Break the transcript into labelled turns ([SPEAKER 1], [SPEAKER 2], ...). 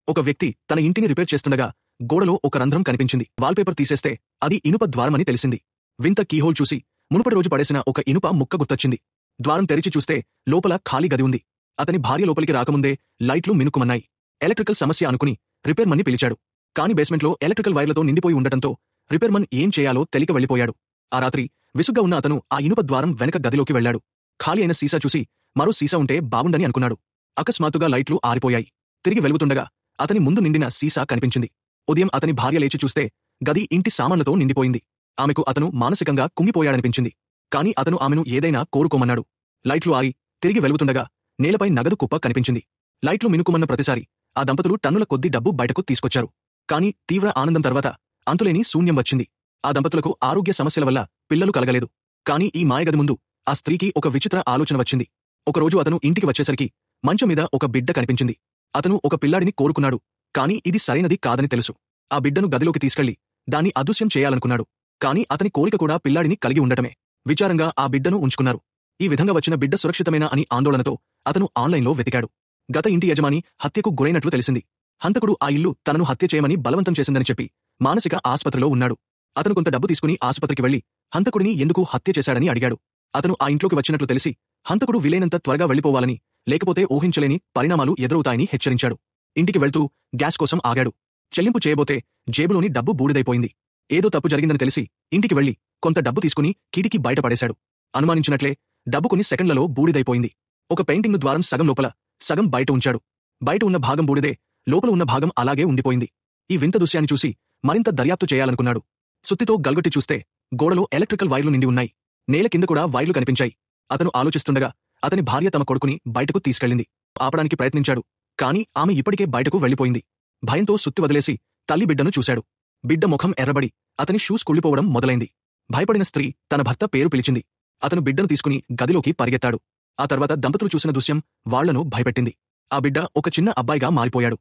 [SPEAKER 1] ఒక వ్యక్తి తన ఇంటిని రిపేర్ చేస్తుండగా గోడలో ఒక రంధ్రం కనిపించింది. వాల్పేపర్ తీసేస్తే అది ఇనుప ద్వారమని తెలిసింది. వింత కీహోల్ చూసి మునుపటి రోజు పడేసిన ఒక ఇనుప ముక్క గుర్తొచ్చింది. ద్వారం తెరిచి చూస్తే లోపల ఖాళీ గది ఉంది. అతని భార్య లోపలికి రాకముందే లైట్లు మినుక్కుమన్నాయి. ఎలక్ట్రికల్ సమస్య అనుకుని రిపేర్ మన్ని పిలిచాడు. కాని బేస్మెంట్లో ఎలక్ట్రికల్ వైర్లతో నిండిపోయి ఉండటంతో రిపేర్ మన్ ఏం చేయాలో తెలియక వెళ్లిపోయాడు. ఆ రాత్రి విసుగ్గా ఉన్న అతను ఆ ఇనుప ద్వారం వెనక గదిలోకి వెళ్లాడు. ఖాళీ అయిన సీసా చూసి మరో సీసా ఉంటే బాగుండని అనుకున్నాడు. అకస్మాత్తుగా లైట్లు ఆరిపోయాయి. తిరిగి వెలుగుతుండగా అతని ముందు నిండిన సీసా కనిపించింది. ఉదయం అతని భార్య లేచి చూస్తే గది ఇంటి సామాన్లతో నిండిపోయింది. ఆమెకు అతను మానసికంగా కుంగిపోయాడనిపించింది. కాని అతను ఆమెను ఏదైనా కోరుకోమన్నాడు. లైట్లు ఆరి తిరిగి వెలుగుతుండగా నేలపై నగదు కుప్ప కనిపించింది. లైట్లు మినుకుమన్న ప్రతిసారి ఆ దంపతులు టన్నుల కొద్దీ డబ్బు బయటకు తీసుకొచ్చారు. కాని తీవ్ర ఆనందం తర్వాత అంతులేని శూన్యం వచ్చింది. ఆ దంపతులకు ఆరోగ్య సమస్యల వల్ల పిల్లలు కలగలేదు. కాని ఈ మాయగది ముందు ఆ స్త్రీకి ఒక విచిత్ర ఆలోచన వచ్చింది. ఒకరోజు అతను ఇంటికి వచ్చేసరికి మంచం మీద ఒక బిడ్డ కనిపించింది. అతను ఒక పిల్లాడిని కోరుకున్నాడు. కాని ఇది సరైనది కాదని తెలుసు. ఆ బిడ్డను గదిలోకి తీసుకెళ్లి దాన్ని అదృశ్యం చేయాలనుకున్నాడు. కాని అతని కోరిక కూడా పిల్లాడిని కలిగి ఉండటమే. విచారంగా ఆ బిడ్డను ఉంచుకున్నారు. ఈ విధంగా వచ్చిన బిడ్డ సురక్షితమేనా అని ఆందోళనతో అతను ఆన్లైన్లో వెతికాడు. గత ఇంటి యజమాని హత్యకు గురైనట్లు తెలిసింది. హంతకుడు ఆ ఇల్లు తనను హత్య చేయమని బలవంతం చేసిందని చెప్పి మానసిక ఆస్పత్రిలో ఉన్నాడు. అతను కొంత డబ్బు తీసుకుని ఆసుపత్రికి వెళ్లి హంతకుడిని ఎందుకు హత్య చేశాడని అడిగాడు. అతను ఆ ఇంట్లోకి వచ్చినట్లు తెలిసి హంతకుడు వీలైనంత త్వరగా వెళ్లిపోవాలని, లేకపోతే ఊహించలేని పరిణామాలు ఎదురవుతాయని హెచ్చరించాడు. ఇంటికి వెళ్తూ గ్యాస్ కోసం ఆగాడు. చెల్లింపు చేయబోతే జేబులోని డబ్బు బూడిదైపోయింది. ఏదో తప్పు జరిగిందని తెలిసి ఇంటికి వెళ్లి కొంత డబ్బు తీసుకుని కిటికీ బయటపడేశాడు. అనుమానించినట్లే డబ్బు కొన్ని సెకండ్లలో బూడిదైపోయింది. ఒక పెయింటింగ్ ద్వారం సగం లోపల, సగం బయట ఉంచాడు. బయట ఉన్న భాగం బూడిదే, లోపల ఉన్న భాగం అలాగే ఉండిపోయింది. ఈ వింత దృశ్యాన్ని చూసి మరింత దర్యాప్తు చేయాలనుకున్నాడు. సుత్తితో గల్గొట్టి చూస్తే గోడలో ఎలక్ట్రికల్ వైర్లు నిండి ఉన్నాయి. నేల కింద కూడా వైర్లు కనిపించాయి. అతను ఆలోచిస్తుండగా అతని భార్య తమ కొడుకుని బయటకు తీసుకెళ్లింది. ఆపడానికి ప్రయత్నించాడు. కాని ఆమె ఇప్పటికే బయటకు వెళ్లిపోయింది. భయంతో సుత్తి వదిలేసి తల్లి బిడ్డను చూశాడు. బిడ్డ ముఖం ఎర్రబడి అతని షూస్ కుళ్లిపోవడం మొదలైంది. భయపడిన స్త్రీ తన భర్త పేరు పిలిచింది. అతను బిడ్డను తీసుకుని గదిలోకి పరిగెత్తాడు. ఆ తర్వాత దంపతులు చూసిన దృశ్యం వాళ్లను భయపెట్టింది. ఆ బిడ్డ ఒక చిన్న అబ్బాయిగా మారిపోయాడు.